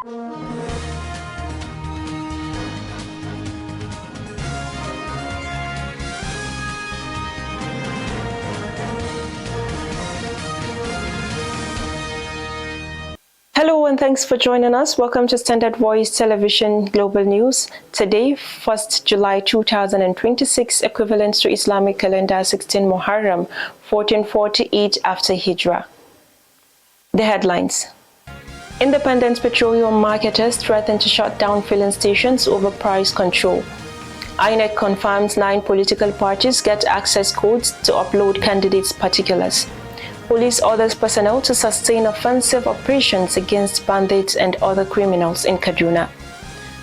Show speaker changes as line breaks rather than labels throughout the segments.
Hello and thanks for joining us. Welcome to Standard Voice Television Global News. Today, 1st July 2026, equivalent to Islamic calendar 16 Muharram, 1448 after Hijrah. The headlines. Independent petroleum marketers threaten to shut down filling stations over price control. INEC confirms 9 political parties get access codes to upload candidates' particulars. Police orders personnel to sustain offensive operations against bandits and other criminals in Kaduna.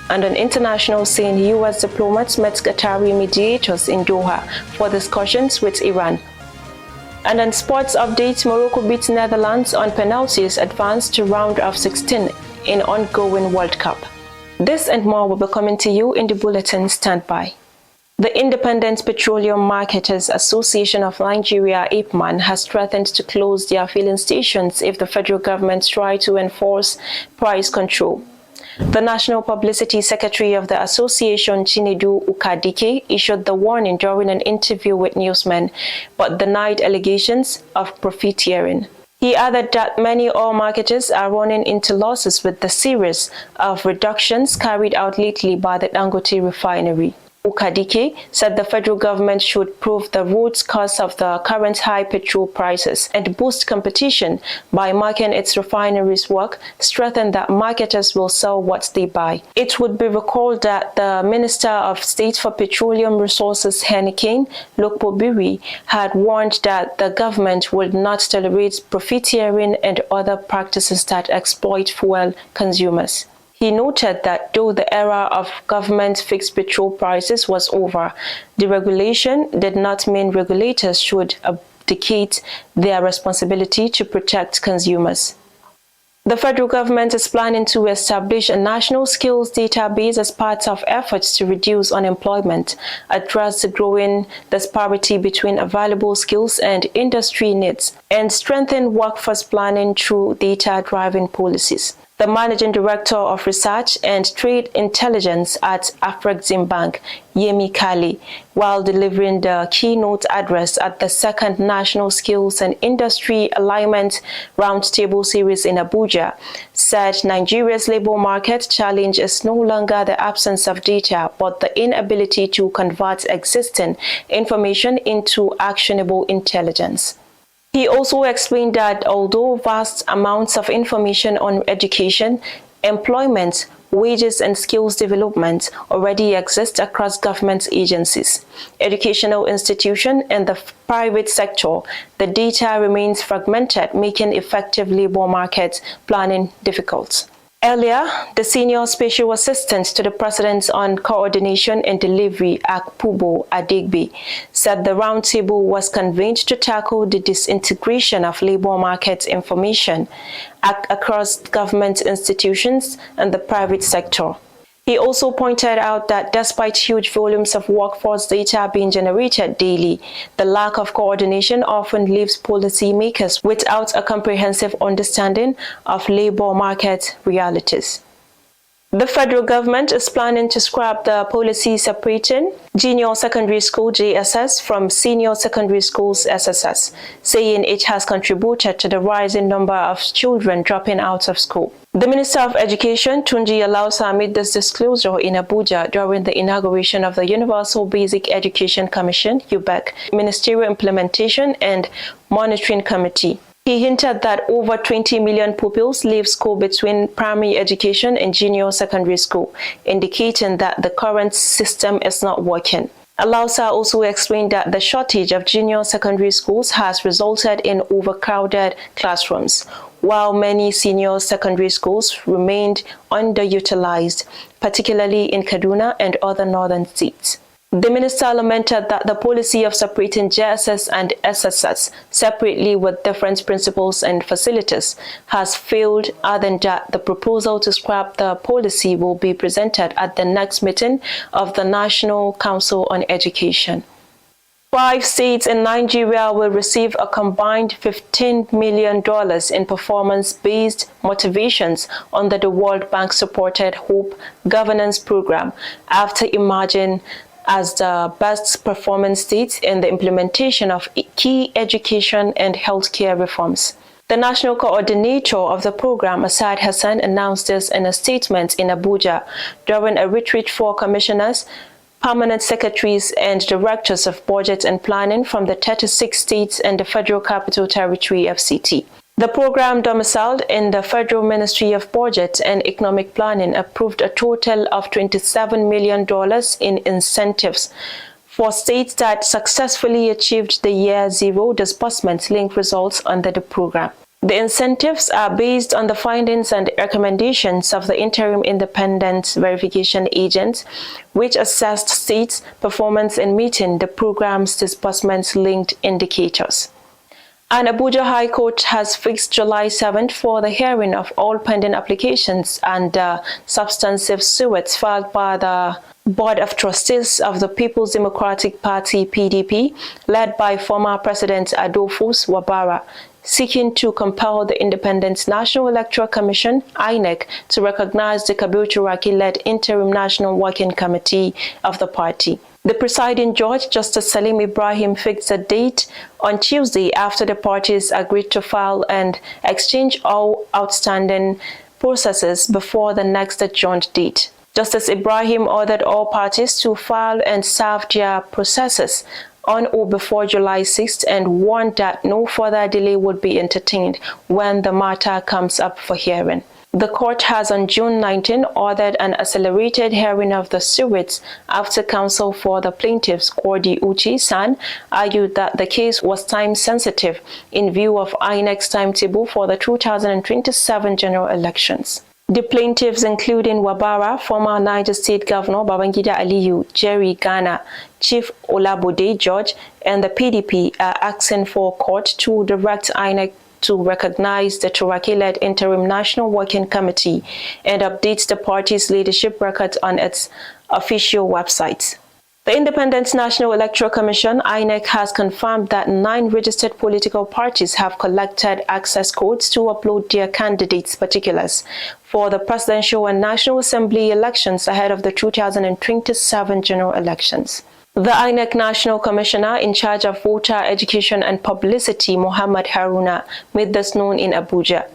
And on international scene, U.S. diplomats met Qatari mediators in Doha for discussions with Iran. And on sports updates, Morocco beats Netherlands on penalties, advanced to round of 16 in ongoing World Cup. This and more will be coming to you in the bulletin. Stand by. The Independent Petroleum Marketers Association of Nigeria, IPMAN, has threatened to close their filling stations if the federal government tries to enforce price control. The National Publicity Secretary of the association, Chinedu Ukadike, issued the warning during an interview with newsmen, but denied allegations of profiteering. He added that many oil marketers are running into losses with the series of reductions carried out lately by the Dangote refinery. Ukadike said the federal government should prove the root cause of the current high petrol prices and boost competition by making its refineries work, strengthen that marketers will sell what they buy. It would be recalled that the Minister of State for Petroleum Resources, Henneken Lokpobiri, had warned that the government would not tolerate profiteering and other practices that exploit fuel consumers. He noted that though the era of government fixed petrol prices was over, the regulation did not mean regulators should abdicate their responsibility to protect consumers. The federal government is planning to establish a national skills database as part of efforts to reduce unemployment, address the growing disparity between available skills and industry needs, and strengthen workforce planning through data-driven policies. The Managing Director of Research and Trade Intelligence at Afreximbank, Yemi Kali, while delivering the keynote address at the second National Skills and Industry Alignment Roundtable Series in Abuja, said Nigeria's labor market challenge is no longer the absence of data, but the inability to convert existing information into actionable intelligence. He also explained that although vast amounts of information on education, employment, wages and skills development already exist across government agencies, educational institutions and the private sector, the data remains fragmented, making effective labor market planning difficult. Earlier, the Senior Special Assistant to the President on Coordination and Delivery, Akpubo Adegbe, said the roundtable was convened to tackle the disintegration of labor market information across government institutions and the private sector. He also pointed out that despite huge volumes of workforce data being generated daily, the lack of coordination often leaves policymakers without a comprehensive understanding of labor market realities. The federal government is planning to scrap the policy separating junior secondary school JSS from senior secondary schools SSS, saying it has contributed to the rising number of children dropping out of school. The Minister of Education, Tunji Alausa, made this disclosure in Abuja during the inauguration of the Universal Basic Education Commission, UBEC, Ministerial Implementation and Monitoring Committee. He hinted that over 20 million pupils leave school between primary education and junior secondary school, indicating that the current system is not working. Alausa also explained that the shortage of junior secondary schools has resulted in overcrowded classrooms, while many senior secondary schools remained underutilized, particularly in Kaduna and other northern states. The minister lamented that the policy of separating JSS and SSS separately with different principals and facilities has failed, adding that the proposal to scrap the policy will be presented at the next meeting of the National Council on Education. 5 states in Nigeria will receive a combined $15 million in performance-based motivations under the World Bank-supported Hope Governance Program after emerging as the best performing states in the implementation of key education and healthcare reforms. The national coordinator of the program, Asad Hassan, announced this in a statement in Abuja during a retreat for commissioners, permanent secretaries and directors of budget and planning from the 36 states and the Federal Capital Territory FCT. The program, domiciled in the Federal Ministry of Budget and Economic Planning, approved a total of $27 million in incentives for states that successfully achieved the Year Zero disbursement link results under the program. The incentives are based on the findings and recommendations of the Interim Independent Verification Agent, which assessed states' performance in meeting the program's disbursement-linked indicators. An Abuja High Court has fixed July 7th for the hearing of all pending applications and substantive suits filed by the Board of Trustees of the People's Democratic Party (PDP), led by former President Adolphus Wabara, seeking to compel the Independent National Electoral Commission (INEC) to recognize the Kabir Turaki-led Interim National Working Committee of the party. The presiding judge, Justice Salim Ibrahim, fixed a date on Tuesday after the parties agreed to file and exchange all outstanding processes before the next adjourned date. Justice Ibrahim ordered all parties to file and serve their processes on or before July 6th and warned that no further delay would be entertained when the matter comes up for hearing. The court has on June 19 ordered an accelerated hearing of the suits after counsel for the plaintiffs, Kordi Uchi San, argued that the case was time-sensitive in view of INEC's timetable for the 2027 general elections. The plaintiffs, including Wabara, former Niger State Governor Babangida Aliyu, Jerry Ghana, Chief Olabode George, and the PDP, are asking for court to direct INEC to recognize the Turaki-led Interim National Working Committee and update the party's leadership record on its official website. The Independent National Electoral Commission (INEC) has confirmed that 9 registered political parties have collected access codes to upload their candidates' particulars for the presidential and National Assembly elections ahead of the 2027 general elections. The INEC National Commissioner in charge of voter education and publicity, Muhammad Haruna, made this known in Abuja.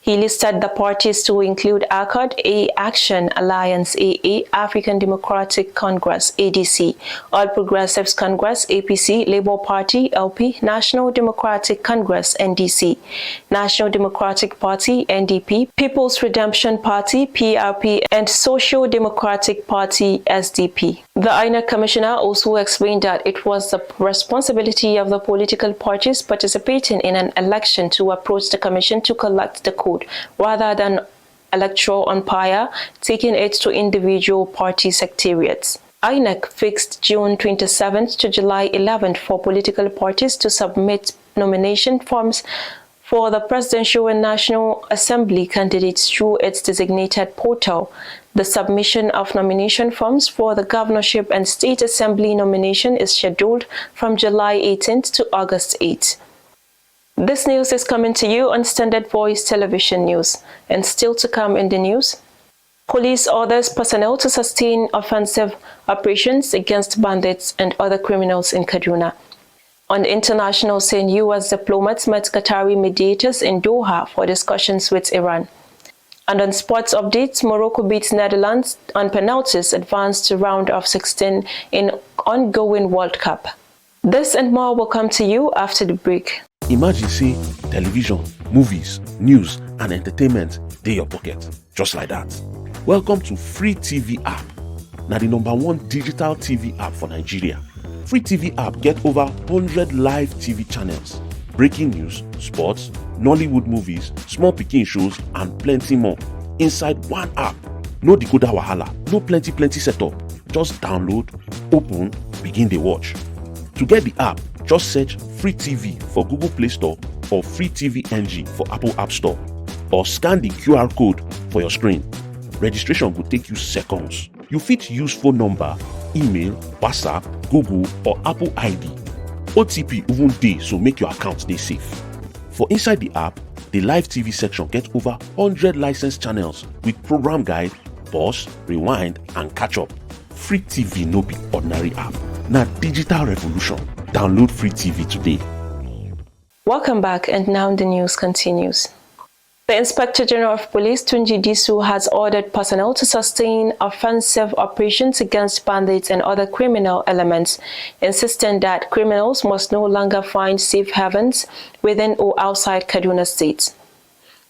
He listed the parties to include ACOD, Action Alliance AA, African Democratic Congress ADC, All Progressives Congress APC, Labour Party LP, National Democratic Congress NDC, National Democratic Party NDP, People's Redemption Party PRP, and Social Democratic Party SDP. The INEC Commissioner also explained that it was the responsibility of the political parties participating in an election to approach the Commission to collect the code, rather than electoral umpire taking it to individual party secretariats. INEC fixed June 27th to July 11th for political parties to submit nomination forms for the Presidential and National Assembly candidates through its designated portal. The submission of nomination forms for the governorship and state assembly nomination is scheduled from July 18th to August 8th. This news is coming to you on Standard Voice Television News. And still to come in the news, police orders personnel to sustain offensive operations against bandits and other criminals in Kaduna. On the international scene, U.S. diplomats met Qatari mediators in Doha for discussions with Iran. And on sports updates, Morocco beats Netherlands on penalties, advanced to round of 16 in ongoing World Cup. This and more will come to you after the break.
Imagine say television, movies, news and entertainment dey your pocket just like that. Welcome to Free TV app. Now the #1 digital TV app for Nigeria. Free TV app get over 100 live TV channels, breaking news, sports, Nollywood movies, small pikin shows and plenty more inside one app. No decoder wahala, no plenty setup. Just download, open, begin the watch. To get the app, just search Free TV for Google Play Store or Free TV NG for Apple App Store, or scan the QR code for your screen. Registration will take you seconds. You fit use phone number email, WhatsApp, Google or Apple ID. OTP even dey, so make your account dey safe. For inside the app, the live TV section get over 100 licensed channels with program guide, pause, rewind and catch up. Free TV no be ordinary app. Na digital revolution. Download Free TV today.
Welcome back, and now the news continues. The Inspector General of Police, Tunji Disu, has ordered personnel to sustain offensive operations against bandits and other criminal elements, insisting that criminals must no longer find safe havens within or outside Kaduna State.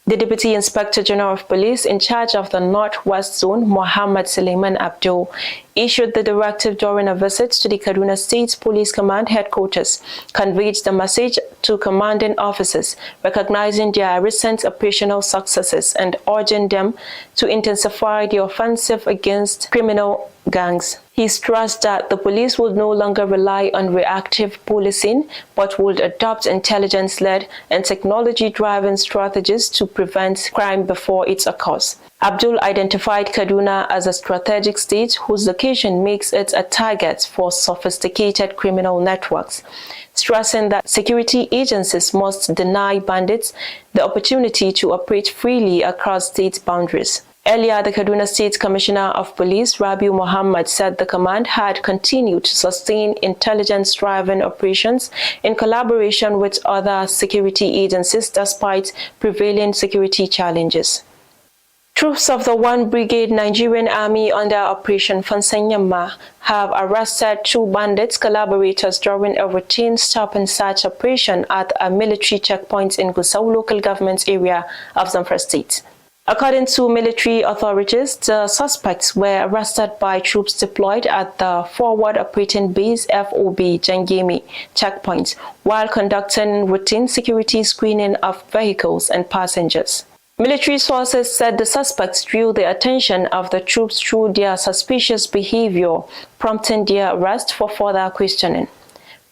The Deputy Inspector General of Police in charge of the Northwest Zone, Muhammad Suleiman Abdul, issued the directive during a visit to the Kaduna State Police Command headquarters, conveyed the message to commanding officers, recognizing their recent operational successes and urging them to intensify the offensive against criminal gangs. He stressed that the police would no longer rely on reactive policing, but would adopt intelligence-led and technology-driven strategies to prevent crime before it occurs. Abdul identified Kaduna as a strategic state whose location makes it a target for sophisticated criminal networks, stressing that security agencies must deny bandits the opportunity to operate freely across state boundaries. Earlier, the Kaduna State Commissioner of Police, Rabiu Muhammad, said the command had continued to sustain intelligence-driven operations in collaboration with other security agencies despite prevailing security challenges. Troops of the 1 Brigade Nigerian Army under Operation Fansanyama have arrested 2 bandits collaborators during a routine stop-and-search operation at a military checkpoint in Gusau local government area of Zamfara State. According to military authorities, the suspects were arrested by troops deployed at the Forward Operating Base FOB Jangemi checkpoint while conducting routine security screening of vehicles and passengers. Military sources said the suspects drew the attention of the troops through their suspicious behavior, prompting their arrest for further questioning.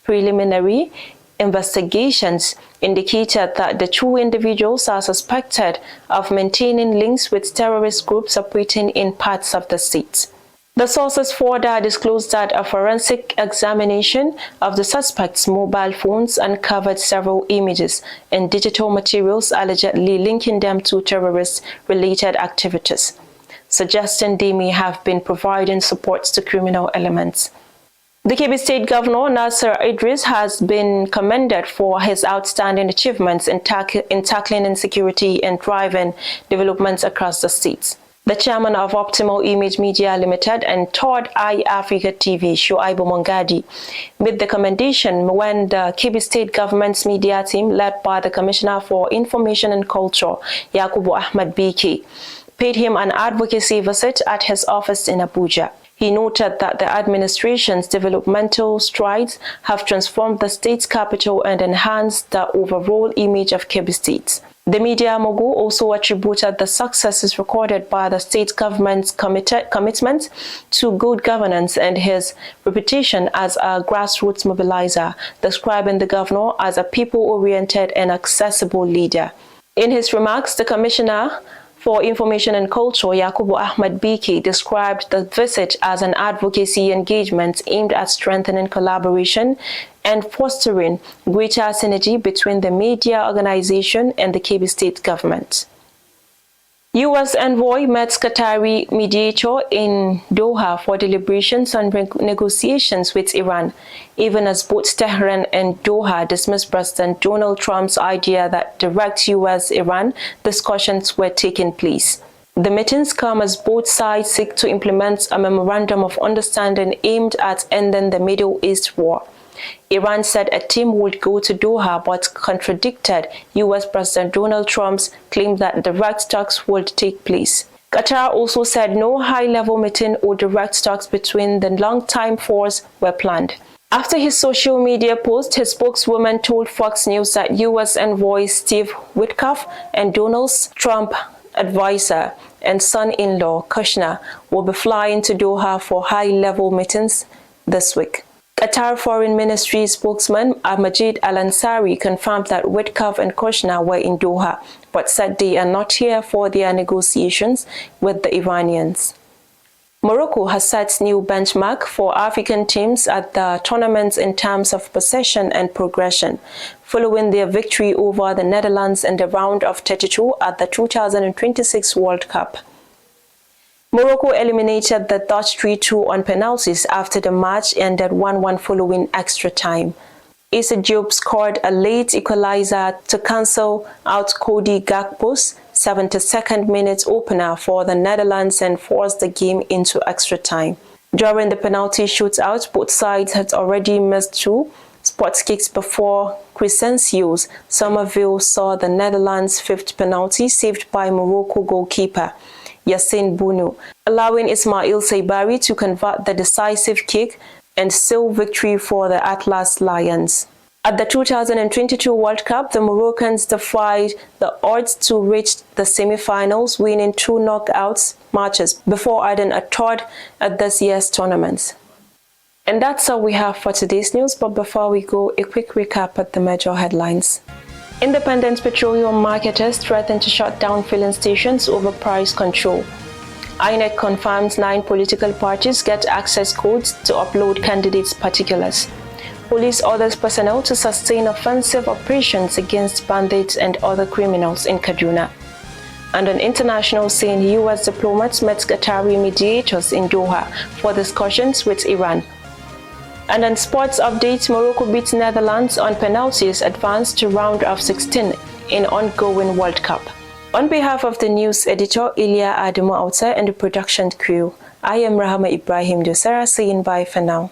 Preliminary investigations indicated that the 2 individuals are suspected of maintaining links with terrorist groups operating in parts of the state. The sources further disclosed that a forensic examination of the suspects' mobile phones uncovered several images and digital materials allegedly linking them to terrorist-related activities, suggesting they may have been providing support to criminal elements. The Kebbi State Governor, Nasser Idris, has been commended for his outstanding achievements in tackling insecurity and driving developments across the state. The chairman of Optimal Image Media Limited and Third Eye Africa TV, Shuaibu Mongadi, made the commendation when the Kebbi State government's media team, led by the Commissioner for Information and Culture, Yakubu Ahmad Biki, paid him an advocacy visit at his office in Abuja. He noted that the administration's developmental strides have transformed the state's capital and enhanced the overall image of Kebbi State. The media mogul also attributed the successes recorded by the state government's commitment to good governance and his reputation as a grassroots mobilizer, describing the governor as a people-oriented and accessible leader. In his remarks, the Commissioner for Information and Culture, Yakubu Ahmad Biki, described the visit as an advocacy engagement aimed at strengthening collaboration and fostering greater synergy between the media organization and the Kebbi State government. U.S. envoy met Qatari mediator in Doha for deliberations on negotiations with Iran, even as both Tehran and Doha dismissed President Donald Trump's idea that direct U.S.-Iran discussions were taking place. The meetings come as both sides seek to implement a memorandum of understanding aimed at ending the Middle East war. Iran said a team would go to Doha but contradicted U.S. President Donald Trump's claim that direct talks would take place. Qatar also said no high-level meeting or direct talks between the longtime foes were planned. After his social media post, his spokeswoman told Fox News that U.S. envoy Steve Witkoff and Donald Trump advisor and son-in-law Kushner will be flying to Doha for high-level meetings this week. Qatar Foreign Ministry spokesman Majid Al-Ansari confirmed that Witkoff and Kushner were in Doha, but said they are not here for their negotiations with the Iranians. Morocco has set new benchmark for African teams at the tournament in terms of possession and progression, following their victory over the Netherlands in the round of 32 at the 2026 World Cup. Morocco eliminated the Dutch 3-2 on penalties after the match ended 1-1 following extra time. Issa Diop scored a late equalizer to cancel out Cody Gakpo's 72nd minute opener for the Netherlands and forced the game into extra time. During the penalty shootout, both sides had already missed two spot kicks before Crescencio Somerville saw the Netherlands' fifth penalty saved by Morocco goalkeeper Yassine Bounou, allowing Ismail Saibari to convert the decisive kick and seal victory for the Atlas Lions. At the 2022 World Cup, the Moroccans defied the odds to reach the semi-finals, winning 2 knockout matches before adding a third at this year's tournament. And that's all we have for today's news, but before we go, a quick recap at the major headlines. Independent petroleum marketers threaten to shut down filling stations over price control. INEC confirms 9 political parties get access codes to upload candidates' particulars. Police orders personnel to sustain offensive operations against bandits and other criminals in Kaduna. And on international scene, U.S. diplomats met Qatari mediators in Doha for discussions with Iran. And on sports updates, Morocco beats Netherlands on penalties, advanced to round of 16 in ongoing World Cup. On behalf of the news editor Ilya Adamu Outa and the production crew, I am Rahama Ibrahim Dosara saying bye for now.